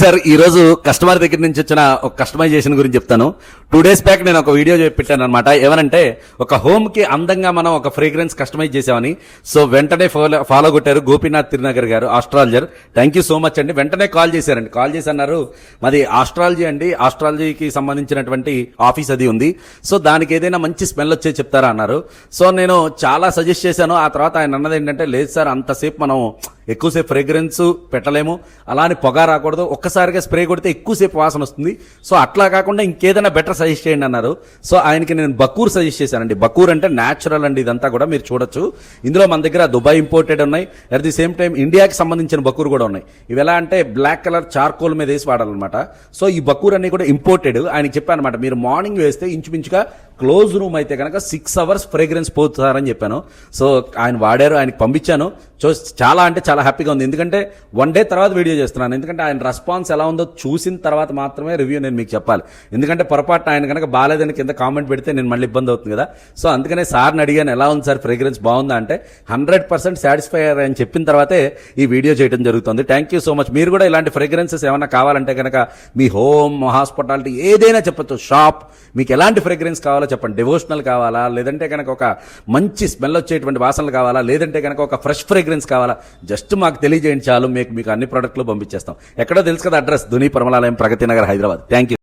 Sir ఈ రోజు customer దగ్గర నుంచి వచ్చిన ఒక కస్టమైజేషన్ గురించి చెప్తాను. 2 days బ్యాక్ నేను ఒక వీడియో పెట్టాను అనమాట. ఏమనంటే ఒక హోమ్ కి అందంగా మనం ఒక ఫ్రేగ్రెన్స్ కస్టమైజ్ చేసామని. సో వెంటనే ఫాలో కొట్టారు గోపీనాథ్ తిరునగర్ గారు, astrologer. Thank you so much అండి. వెంటనే కాల్ చేశారండి. కాల్ చేసి అన్నారు మాది ఆస్ట్రాలజీ అండి, ఆస్ట్రాలజీకి సంబంధించినటువంటి ఆఫీస్ అది ఉంది, సో దానికి ఏదైనా మంచి స్మెల్ వచ్చే చెప్తారా అన్నారు. సో నేను చాలా సజెస్ట్ చేశాను. ఆ తర్వాత ఆయన అన్నది ఏంటంటే లేదు సార్, అంతసేపు మనం ఎక్కువసేపు ఫ్రేగ్రెన్స్ పెట్టలేము, అలానే పొగ రాకూడదు, ఒక్కసారిగా స్ప్రే కొడితే ఎక్కువసేపు వాసన వస్తుంది, సో అట్లా కాకుండా ఇంకేదైనా బెటర్ సజెస్ట్ చేయండి అన్నారు. సో ఆయనకి నేను బకూర్ సజెస్ట్ చేశానండి. బకూర్ అంటే న్యాచురల్ అండి, ఇదంతా కూడా మీరు చూడొచ్చు. ఇందులో మన దగ్గర దుబాయ్ ఇంపోర్టెడ్ ఉన్నాయి, అట్ ది సేమ్ టైం ఇండియాకి సంబంధించిన బకూర్ కూడా ఉన్నాయి. ఇవి ఎలా అంటే బ్లాక్ కలర్ చార్కోల్ మీద వేసి వాడాలన్నమాట. సో ఈ బకూర్ అన్ని కూడా ఇంపోర్టెడ్. ఆయనకి చెప్పాను అనమాట, మీరు మార్నింగ్ వేస్తే ఇంచుమించుగా క్లోజ్ రూమ్ అయితే కనుక 6 hours ఫ్రేగ్రెన్స్ పోతారని చెప్పాను. సో ఆయన వాడారు, ఆయనకి పంపించాను. సో చాలా అంటే చాలా హ్యాపీగా ఉంది. ఎందుకంటే 1 day తర్వాత వీడియో చేస్తున్నాను, ఎందుకంటే ఆయన రెస్పాన్స్ ఎలా ఉందో చూసిన తర్వాత మాత్రమే రివ్యూ నేను మీకు చెప్పాలి. ఎందుకంటే పొరపాటున ఆయన కనుక బాగాలేదని కింద కామెంట్ పెడితే నేను మళ్ళీ ఇబ్బంది అవుతుంది కదా. సో అందుకనే సార్ని అడిగాను, ఎలా ఉంది సార్ ఫ్రేగ్రెన్స్ బాగుందా అంటే 100% సాటిస్ఫై అని చెప్పిన తర్వాతే ఈ వీడియో చేయడం జరుగుతుంది. Thank you so much. మీరు కూడా ఇలాంటి ఫ్రేగ్రెన్సెస్ ఏమైనా కావాలంటే కనుక మీ హోమ్, హాస్పిటాలిటీ ఏదైనా చెప్పచ్చు, షాప్, మీకు ఎలాంటి ఫ్రేగ్రెన్స్ కావాలో చెప్పండి. డివోషనల్ కావాలా, లేదంటే కనుక ఒక మంచి స్మెల్ వచ్చేటువంటి వాసనలు కావాలా, లేదంటే కనుక ఒక ఫ్రెష్ ఫ్రేగ్రెన్స్ కావాలా, జస్ట్ మాకు తెలియజేయండి చాలు. మీకు అన్ని ప్రొడక్ట్లు పంపించేస్తాం. ఎక్కడో తెలుసు కదా address, Dhuni Paramalalayam, Pragati Nagar, Hyderabad. Thank you.